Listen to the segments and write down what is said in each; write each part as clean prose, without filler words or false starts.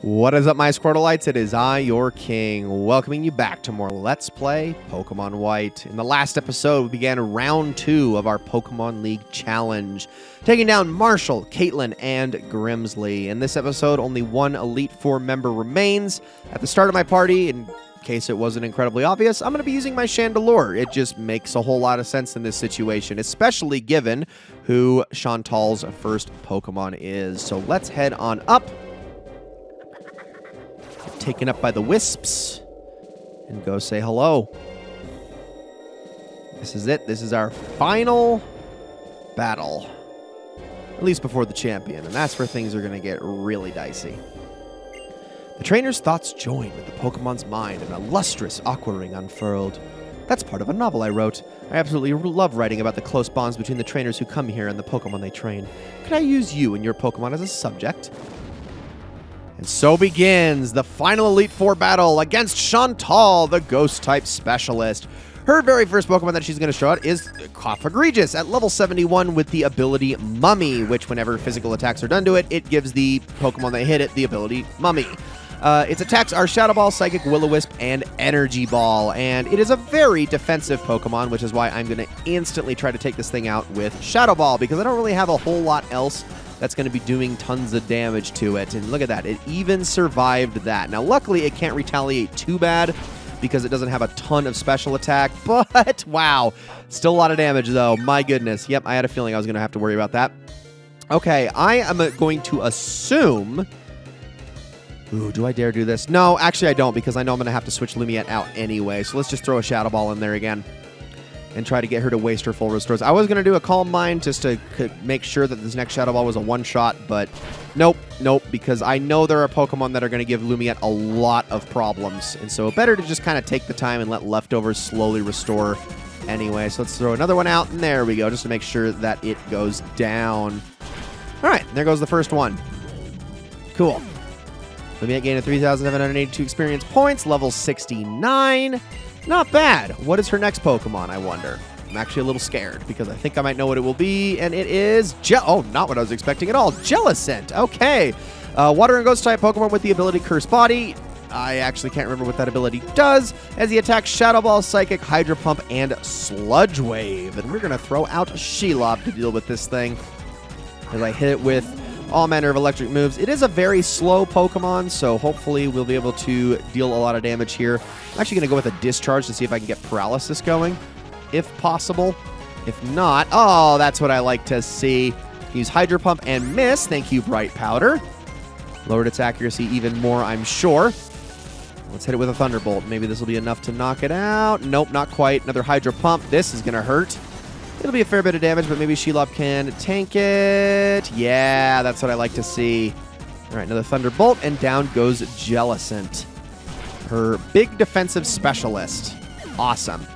What is up, my Squirtleites? It is I, your king, welcoming you back to more Let's Play Pokemon White. In the last episode, we began round 2 of our Pokemon League Challenge, taking down Marshall, Caitlin, and Grimsley. In this episode, only one Elite Four member remains. At the start of my party, in case it wasn't incredibly obvious, I'm going to be using my Chandelure. It just makes a whole lot of sense in this situation, especially given who Chantal's first Pokemon is. So let's head on up. Taken up by the Wisps, and go say hello. This is it. This is our final battle, at least before the champion, and that's where things are going to get really dicey. The trainer's thoughts join with the Pokemon's mind, and a lustrous aqua ring unfurled. That's part of a novel I wrote. I absolutely love writing about the close bonds between the trainers who come here and the Pokemon they train. Could I use you and your Pokemon as a subject? And so begins the final Elite Four battle against Chantal, the Ghost-type specialist. Her very first Pokemon that she's going to show out is Cofagrigus at level 71 with the ability Mummy, which whenever physical attacks are done to it, it gives the Pokemon that hit it the ability Mummy. Its attacks are Shadow Ball, Psychic, Will-O-Wisp, and Energy Ball, and it is a very defensive Pokemon, which is why I'm going to instantly try to take this thing out with Shadow Ball, because I don't really have a whole lot else that's going to be doing tons of damage to it. And look at that. It even survived that. Now, luckily, it can't retaliate too bad because it doesn't have a ton of special attack. But, wow. Still a lot of damage, though. My goodness. Yep, I had a feeling I was going to have to worry about that. Okay, I am going to assume... Ooh, do I dare do this? No, actually, I don't, because I know I'm going to have to switch Lumiette out anyway. So let's just throw a Shadow Ball in there again and try to get her to waste her full restores. I was going to do a Calm Mind just to make sure that this next Shadow Ball was a one-shot, but nope, because I know there are Pokemon that are going to give Lumiette a lot of problems, and so better to just kind of take the time and let leftovers slowly restore anyway. So let's throw another one out, and there we go, just to make sure that it goes down. All right, there goes the first one. Cool. Lumiette gained 3,782 experience points, level 69. Not bad. What is her next Pokemon, I wonder? I'm actually a little scared because I think I might know what it will be, and it is... Oh, not what I was expecting at all. Jellicent. Okay. Water and Ghost-type Pokemon with the ability Curse Body. I actually can't remember what that ability does, as he attacks Shadow Ball, Psychic, Hydro Pump, and Sludge Wave. And we're going to throw out Shelob to deal with this thing as I hit it with all manner of electric moves. It is a very slow Pokemon, so hopefully we'll be able to deal a lot of damage here. I'm actually going to go with a Discharge to see if I can get Paralysis going, if possible. If not, oh, that's what I like to see. Use Hydro Pump and miss. Thank you, Bright Powder. Lowered its accuracy even more, I'm sure. Let's hit it with a Thunderbolt. Maybe this will be enough to knock it out. Nope, not quite. Another Hydro Pump. This is going to hurt. It'll be a fair bit of damage, but maybe Shelob can tank it. Yeah, that's what I like to see. All right, another Thunderbolt, and down goes Jellicent, her big defensive specialist. Awesome.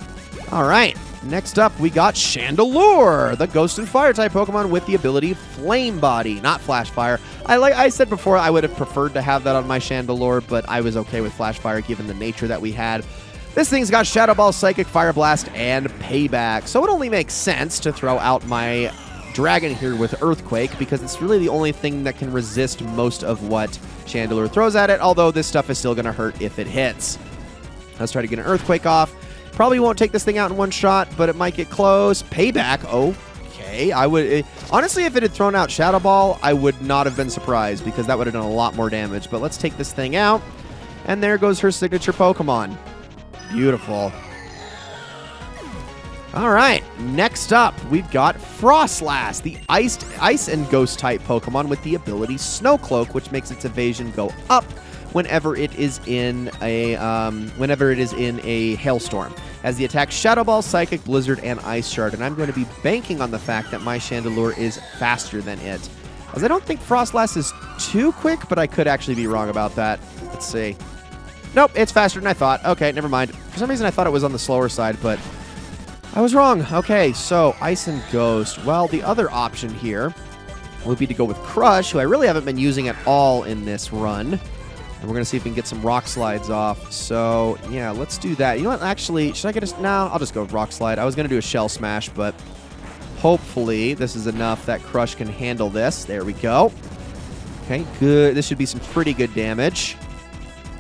All right, next up, we got Chandelure, the Ghost and Fire-type Pokemon with the ability Flame Body, not Flash Fire. I said before I would have preferred to have that on my Chandelure, but I was okay with Flash Fire given the nature that we had. This thing's got Shadow Ball, Psychic, Fire Blast, and Payback, so it only makes sense to throw out my Dragon here with Earthquake, because it's really the only thing that can resist most of what Chandelure throws at it, although this stuff is still going to hurt if it hits. Let's try to get an Earthquake off. Probably won't take this thing out in one shot, but it might get close. Payback, okay. Honestly, if it had thrown out Shadow Ball, I would not have been surprised, because that would have done a lot more damage, but let's take this thing out, and there goes her signature Pokemon. Beautiful. All right, next up, we've got Frostlass, the ice and ghost type Pokemon with the ability Snow Cloak, which makes its evasion go up whenever it is in a hailstorm. As the attack Shadow Ball, Psychic, Blizzard, and Ice Shard, and I'm going to be banking on the fact that my Chandelure is faster than it, as I don't think Frostlass is too quick, but I could actually be wrong about that. Let's see. Nope, it's faster than I thought. Okay, never mind. For some reason, I thought it was on the slower side, but I was wrong. Okay, so Ice and Ghost. Well, the other option here would be to go with Crush, who I really haven't been using at all in this run. And we're going to see if we can get some Rock Slides off. So, yeah, let's do that. You know what? Actually, should I get a... No, I'll just go with Rock Slide. I was going to do a Shell Smash, but hopefully this is enough that Crush can handle this. There we go. Okay, good. This should be some pretty good damage.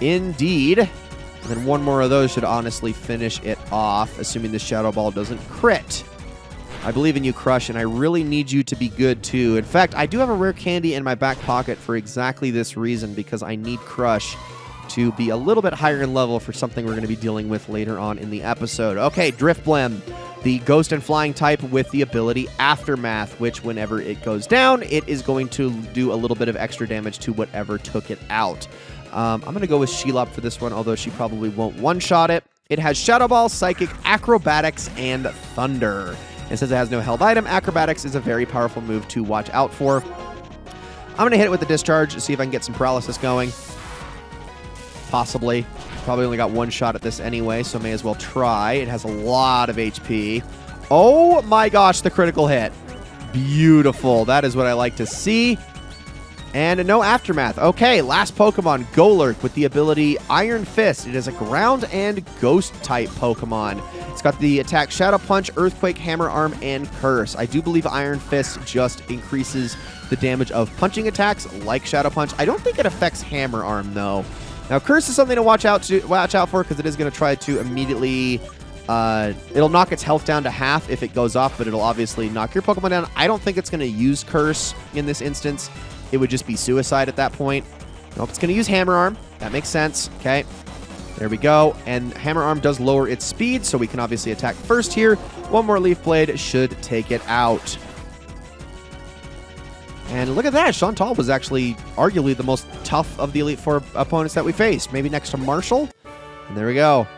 Indeed. And then one more of those should honestly finish it off, assuming the Shadow Ball doesn't crit. I believe in you, Crush, and I really need you to be good, too. In fact, I do have a rare candy in my back pocket for exactly this reason, because I need Crush to be a little bit higher in level for something we're going to be dealing with later on in the episode. Okay, Drifblim, the ghost and flying type with the ability Aftermath, which whenever it goes down, it is going to do a little bit of extra damage to whatever took it out. I'm going to go with Shelob for this one, although she probably won't one-shot it. It has Shadow Ball, Psychic, Acrobatics, and Thunder. And since it has no held item, Acrobatics is a very powerful move to watch out for. I'm going to hit it with the Discharge to see if I can get some paralysis going. Possibly. Probably only got one shot at this anyway, so may as well try. It has a lot of HP. Oh my gosh, the critical hit. Beautiful. That is what I like to see. And no Aftermath. Okay, last Pokemon, Golurk, with the ability Iron Fist. It is a ground and ghost type Pokemon. It's got the attack Shadow Punch, Earthquake, Hammer Arm, and Curse. I do believe Iron Fist just increases the damage of punching attacks like Shadow Punch. I don't think it affects Hammer Arm, though. Now, Curse is something to watch out for because it is going to try to immediately... it'll knock its health down to half if it goes off, but it'll obviously knock your Pokemon down. I don't think it's going to use Curse in this instance. It would just be suicide at that point. Nope, it's going to use Hammer Arm. That makes sense. Okay. There we go. And Hammer Arm does lower its speed, so we can obviously attack first here. One more Leaf Blade should take it out. And look at that. Chantal was actually arguably the most tough of the Elite Four opponents that we faced. Maybe next to Marshall. And there we go.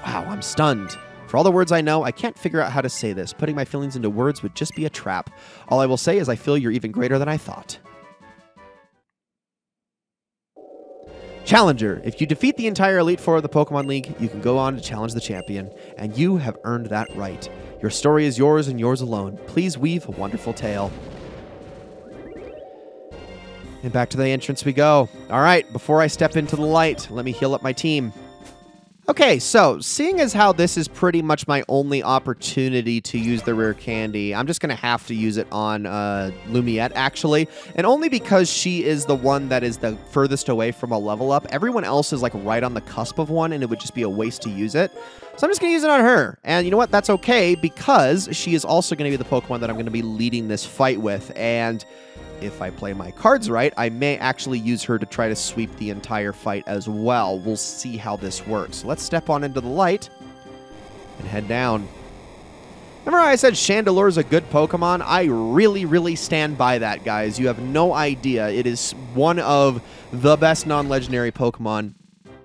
Wow, I'm stunned. For all the words I know, I can't figure out how to say this. Putting my feelings into words would just be a trap. All I will say is I feel you're even greater than I thought. Challenger. If you defeat the entire Elite Four of the Pokemon League, you can go on to challenge the champion, and you have earned that right. Your story is yours and yours alone. Please weave a wonderful tale. And back to the entrance we go. All right, before I step into the light, let me heal up my team. Okay, so seeing as how this is pretty much my only opportunity to use the rare candy, I'm just going to have to use it on Lumiette, actually. And only because she is the one that is the furthest away from a level up. Everyone else is like right on the cusp of one, and it would just be a waste to use it. So I'm just going to use it on her. And you know what? That's okay, because she is also going to be the Pokemon that I'm going to be leading this fight with. And if I play my cards right, I may actually use her to try to sweep the entire fight as well. We'll see how this works. Let's step on into the light and head down. Remember how I said Chandelure is a good Pokemon? I really, really stand by that, guys. You have no idea. It is one of the best non-legendary Pokemon,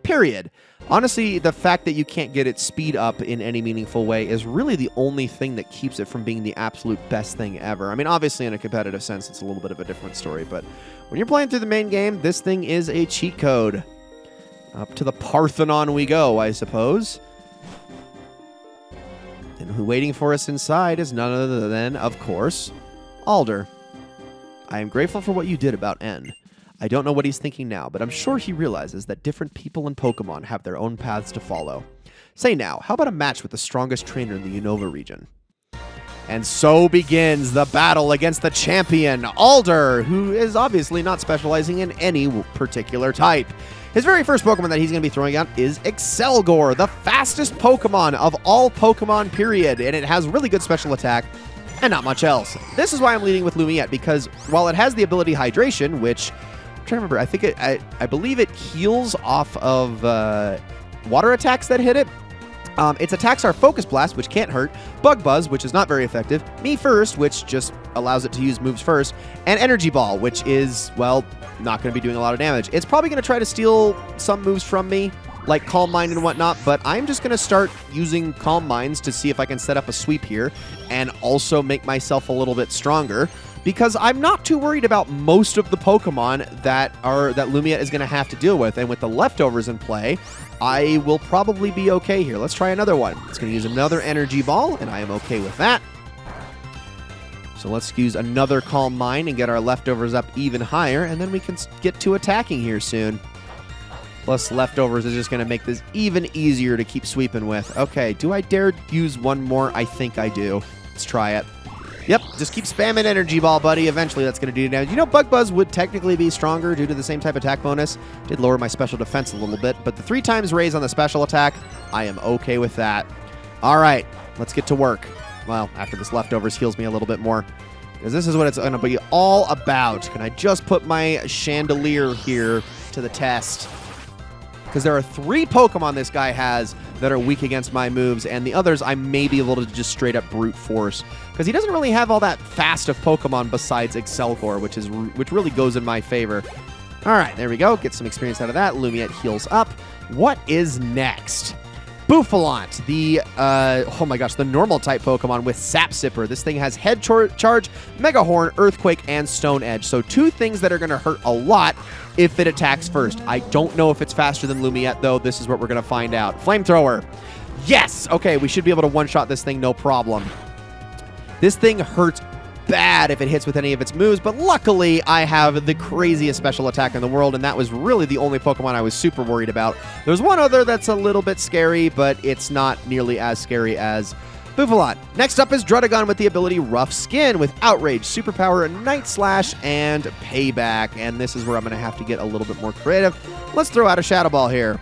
period. Honestly, the fact that you can't get its speed up in any meaningful way is really the only thing that keeps it from being the absolute best thing ever. I mean, obviously, in a competitive sense, it's a little bit of a different story, but when you're playing through the main game, this thing is a cheat code. Up to the Parthenon we go, I suppose. And who waiting for us inside is none other than, of course, Alder. I am grateful for what you did about N. I don't know what he's thinking now, but I'm sure he realizes that different people and Pokemon have their own paths to follow. Say now, how about a match with the strongest trainer in the Unova region? And so begins the battle against the champion, Alder, who is obviously not specializing in any particular type. His very first Pokemon that he's going to be throwing out is Excelgor, the fastest Pokemon of all Pokemon, period. And it has really good special attack and not much else. This is why I'm leading with Lumiette, because while it has the ability Hydration, which... I'm trying to remember. I think I believe it heals off of water attacks that hit it. Its attacks are Focus Blast, which can't hurt, Bug Buzz, which is not very effective, Me First, which just allows it to use moves first, and Energy Ball, which is, well, not going to be doing a lot of damage. It's probably going to try to steal some moves from me, like Calm Mind and whatnot, but I'm just going to start using Calm Minds to see if I can set up a sweep here and also make myself a little bit stronger, because I'm not too worried about most of the Pokemon that Lumiette is going to have to deal with, and with the leftovers in play, I will probably be okay here. Let's try another one. It's going to use another Energy Ball, and I am okay with that. So let's use another Calm Mind and get our leftovers up even higher, and then we can get to attacking here soon. Plus, leftovers is just going to make this even easier to keep sweeping with. Okay, do I dare use one more? I think I do. Let's try it. Yep, just keep spamming Energy Ball, buddy. Eventually that's going to do damage. You know, Bug Buzz would technically be stronger due to the same type attack bonus. Did lower my special defense a little bit, but the 3 times raise on the special attack, I am okay with that. All right, let's get to work. Well, after this leftovers heals me a little bit more, because this is what it's going to be all about. Can I just put my Chandelier here to the test? Because there are 3 Pokemon this guy has that are weak against my moves, and the others I may be able to just straight up brute force. Because he doesn't really have all that fast of Pokemon besides Excelcor, which really goes in my favor. All right, there we go. Get some experience out of that. Lumiette heals up. What is next? Bouffalant, the, oh my gosh, the normal type Pokemon with Sap Sipper. This thing has Head Charge, Mega Horn, Earthquake, and Stone Edge. So 2 things that are going to hurt a lot if it attacks first. I don't know if it's faster than Lumiette, though. This is what we're going to find out. Flamethrower. Yes! Okay, we should be able to one-shot this thing, no problem. This thing hurts bad if it hits with any of its moves, but luckily I have the craziest special attack in the world, and that was really the only Pokemon I was super worried about. There's one other that's a little bit scary, but it's not nearly as scary as Bouffalant. Next up is Druddigon with the ability Rough Skin with Outrage, Superpower, Night Slash, and Payback, and this is where I'm going to have to get a little bit more creative. Let's throw out a Shadow Ball here.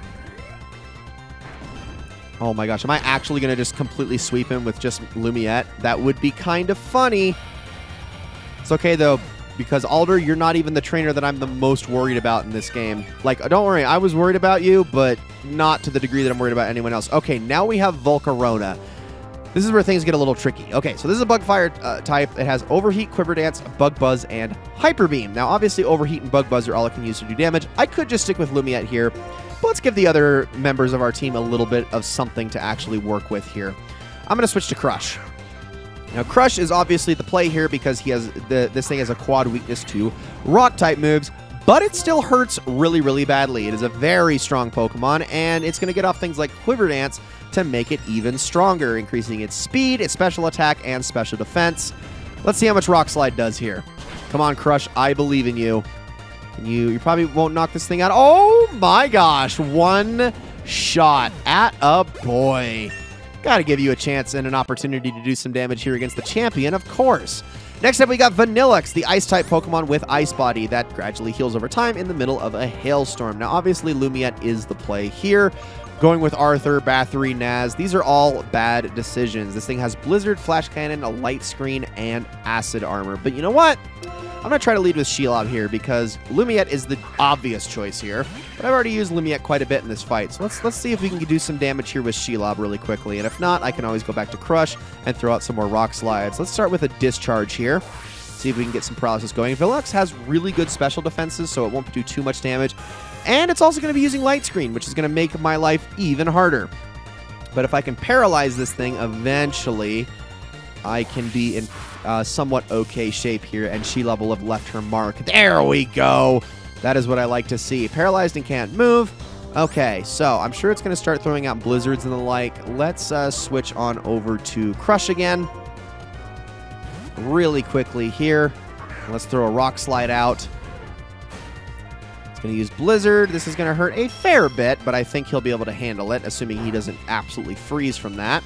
Oh my gosh, am I actually going to just completely sweep him with just Lumiette? That would be kind of funny. It's okay, though, because Alder, you're not even the trainer that I'm the most worried about in this game. Like, don't worry, I was worried about you, but not to the degree that I'm worried about anyone else. Okay, now we have Volcarona. This is where things get a little tricky. Okay, so this is a Bug Fire type. It has Overheat, Quiver Dance, Bug Buzz, and Hyper Beam. Now, obviously, Overheat and Bug Buzz are all it can use to do damage. I could just stick with Lumiette here, but let's give the other members of our team a little bit of something to actually work with here. I'm going to switch to Crush. Now, Crush is obviously the play here because he has this thing has a quad weakness to Rock-type moves, but it still hurts really, really badly. It is a very strong Pokemon, and it's going to get off things like Quiver Dance to make it even stronger, increasing its speed, its special attack, and special defense. Let's see how much Rock Slide does here. Come on, Crush, I believe in you. You probably won't knock this thing out. Oh my gosh, 1 shot at a boy. Gotta give you a chance and an opportunity to do some damage here against the champion, of course. Next up, we got Vanillix, the Ice-type Pokemon with Ice Body that gradually heals over time in the middle of a hailstorm. Now, obviously, Lumiette is the play here. Going with Arthur, Bathory, Naz, these are all bad decisions. This thing has Blizzard, Flash Cannon, a Light Screen, and Acid Armor. But you know what? I'm going to try to lead with Shelob here because Lumiette is the obvious choice here. But I've already used Lumiette quite a bit in this fight. So let's see if we can do some damage here with Shelob really quickly. And if not, I can always go back to Crush and throw out some more Rock Slides. Let's start with a Discharge here. See if we can get some paralysis going. Vanillix has really good special defenses, so it won't do too much damage. And it's also going to be using Light Screen, which is going to make my life even harder. But if I can paralyze this thing, eventually I can be in somewhat okay shape here, and Shelob will have left her mark. There we go. That is what I like to see. Paralyzed and can't move. Okay, so I'm sure it's going to start throwing out blizzards and the like. Let's switch on over to Crush again. Really quickly here. Let's throw a Rock Slide out. It's going to use Blizzard. This is going to hurt a fair bit, but I think he'll be able to handle it, assuming he doesn't absolutely freeze from that.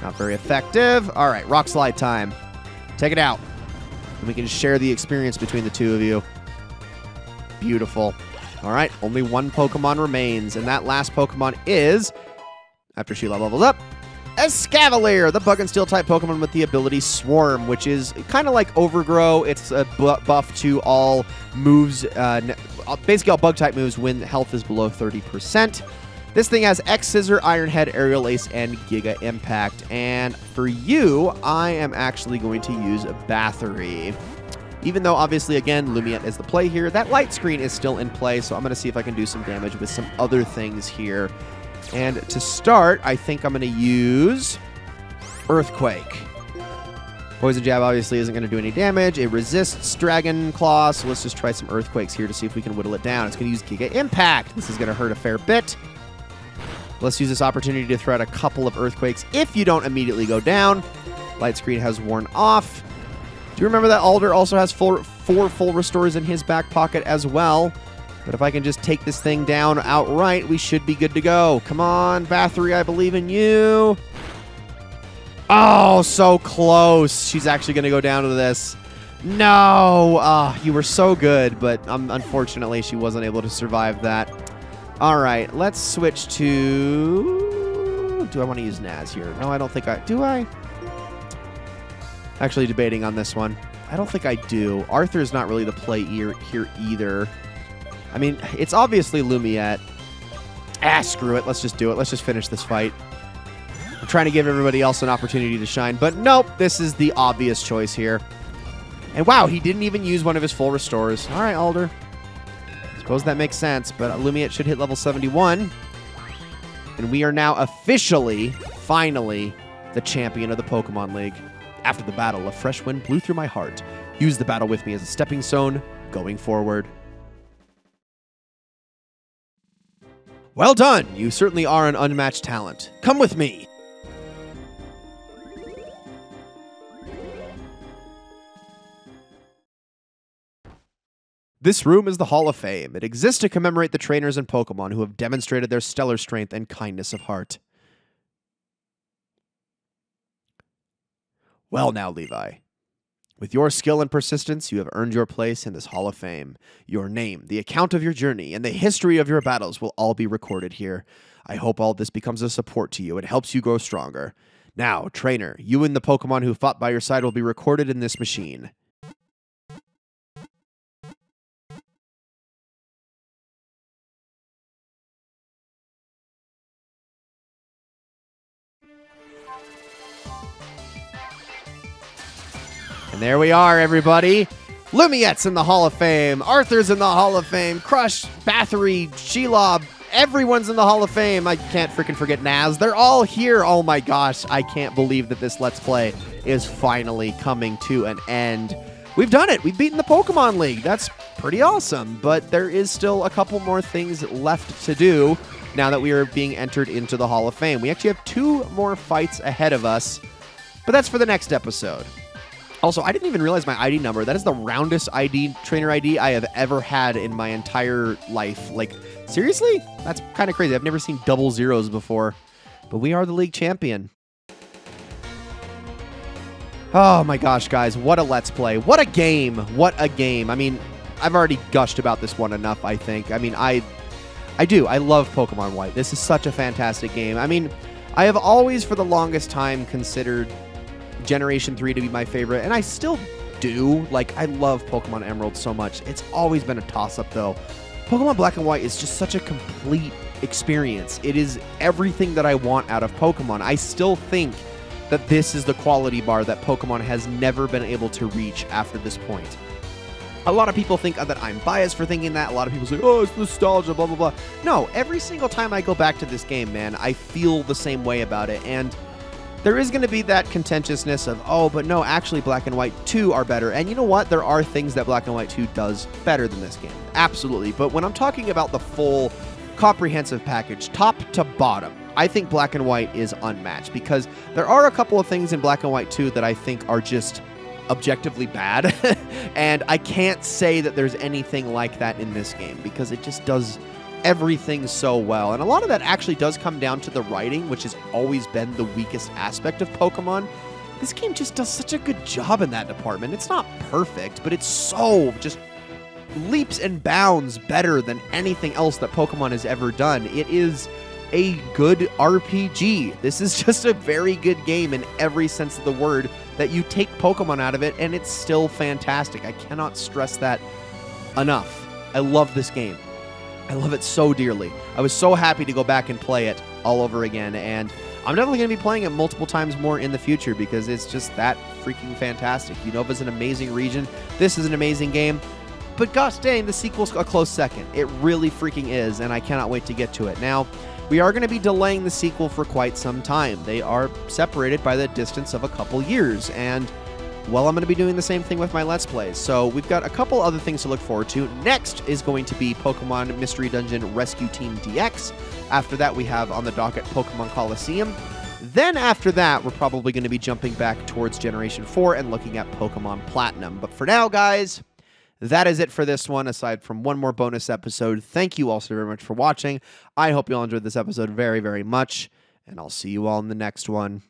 Not very effective. All right, Rock Slide time. Take it out. And we can share the experience between the two of you. Beautiful. All right, only 1 Pokemon remains, and that last Pokemon is, after Shelob levels up, Escavalier, the Bug and Steel-type Pokemon with the ability Swarm, which is kind of like Overgrow. It's a buff to all moves, basically all Bug-type moves when health is below 30%. This thing has X-Scissor, Iron Head, Aerial Ace, and Giga Impact. And for you, I am actually going to use Bathory. Even though, obviously, again, Lumiette is the play here, that Light Screen is still in play, so I'm going to see if I can do some damage with some other things here. And to start, I think I'm going to use Earthquake. Poison Jab obviously isn't going to do any damage. It resists Dragon Claw, so let's just try some Earthquakes here to see if we can whittle it down. It's going to use Giga Impact. This is going to hurt a fair bit. Let's use this opportunity to throw out a couple of Earthquakes if you don't immediately go down. Light Screen has worn off. Do you remember that Alder also has 4 full restores in his back pocket as well? But if I can just take this thing down outright, we should be good to go. Come on, Bathory, I believe in you. Oh, so close. She's actually going to go down to this. No. You were so good, but unfortunately, she wasn't able to survive that. All right, let's switch to... Do I want to use Naz here? No, I don't think I... Do I? Actually debating on this one. I don't think I do. Arthur's not really the play here either. I mean, it's obviously Lumiette. Screw it. Let's just do it. Let's just finish this fight. I'm trying to give everybody else an opportunity to shine, but nope, this is the obvious choice here. And wow, he didn't even use one of his full restores. All right, Alder. Suppose that makes sense, but Lumiette should hit level 71. And we are now officially, finally, the champion of the Pokemon League. After the battle, a fresh wind blew through my heart. Use the battle with me as a stepping stone going forward. Well done! You certainly are an unmatched talent. Come with me! This room is the Hall of Fame. It exists to commemorate the trainers and Pokemon who have demonstrated their stellar strength and kindness of heart. Well now, Levi. With your skill and persistence, you have earned your place in this Hall of Fame. Your name, the account of your journey, and the history of your battles will all be recorded here. I hope all this becomes a support to you and helps you grow stronger. Now, trainer, you and the Pokemon who fought by your side will be recorded in this machine. And there we are, everybody. Lumiette's in the Hall of Fame. Arthur's in the Hall of Fame. Crush, Bathory, Shelob, everyone's in the Hall of Fame. I can't freaking forget Naz. They're all here. Oh my gosh, I can't believe that this Let's Play is finally coming to an end. We've done it. We've beaten the Pokemon League. That's pretty awesome, but there is still a couple more things left to do now that we are being entered into the Hall of Fame. We actually have 2 more fights ahead of us, but that's for the next episode. Also, I didn't even realize my ID number. That is the roundest trainer ID I have ever had in my entire life. Like, seriously? That's kind of crazy. I've never seen double zeros before. But we are the league champion. Oh my gosh, guys. What a Let's Play. What a game. What a game. I mean, I've already gushed about this one enough, I think. I mean, I do. I love Pokemon White. This is such a fantastic game. I mean, I have always, for the longest time, considered Generation 3 to be my favorite, and I still do. Like, I love Pokemon Emerald so much. It's always been a toss-up, though. Pokemon Black and White is just such a complete experience. It is everything that I want out of Pokemon. I still think that this is the quality bar that Pokemon has never been able to reach after this point. A lot of people think that I'm biased for thinking that. A lot of people say, oh, it's nostalgia, blah, blah, blah. No, every single time I go back to this game, man, I feel the same way about it, and there is going to be that contentiousness of, oh, but no, actually Black and White 2 are better. And you know what? There are things that Black and White 2 does better than this game. Absolutely. But when I'm talking about the full comprehensive package, top to bottom, I think Black and White is unmatched because there are a couple of things in Black and White 2 that I think are just objectively bad. And I can't say that there's anything like that in this game because it just does everything so well. And a lot of that actually does come down to the writing, which has always been the weakest aspect of Pokemon. This game just does such a good job in that department. It's not perfect, but it's so just leaps and bounds better than anything else that Pokemon has ever done. It is a good RPG. This is just a very good game in every sense of the word, that you take Pokemon out of it and it's still fantastic. I cannot stress that enough. I love this game. I love it so dearly. I was so happy to go back and play it all over again, and I'm definitely going to be playing it multiple times more in the future because it's just that freaking fantastic. Unova is an amazing region. This is an amazing game, but gosh dang, the sequel's a close second. It really freaking is, and I cannot wait to get to it. Now, we are going to be delaying the sequel for quite some time. They are separated by the distance of a couple years, and well, I'm going to be doing the same thing with my Let's Plays. So we've got a couple other things to look forward to. Next is going to be Pokemon Mystery Dungeon Rescue Team DX. After that, we have on the docket Pokemon Coliseum. Then after that, we're probably going to be jumping back towards Generation 4 and looking at Pokemon Platinum. But for now, guys, that is it for this one, aside from one more bonus episode. Thank you all so very much for watching. I hope you all enjoyed this episode very, very much, and I'll see you all in the next one.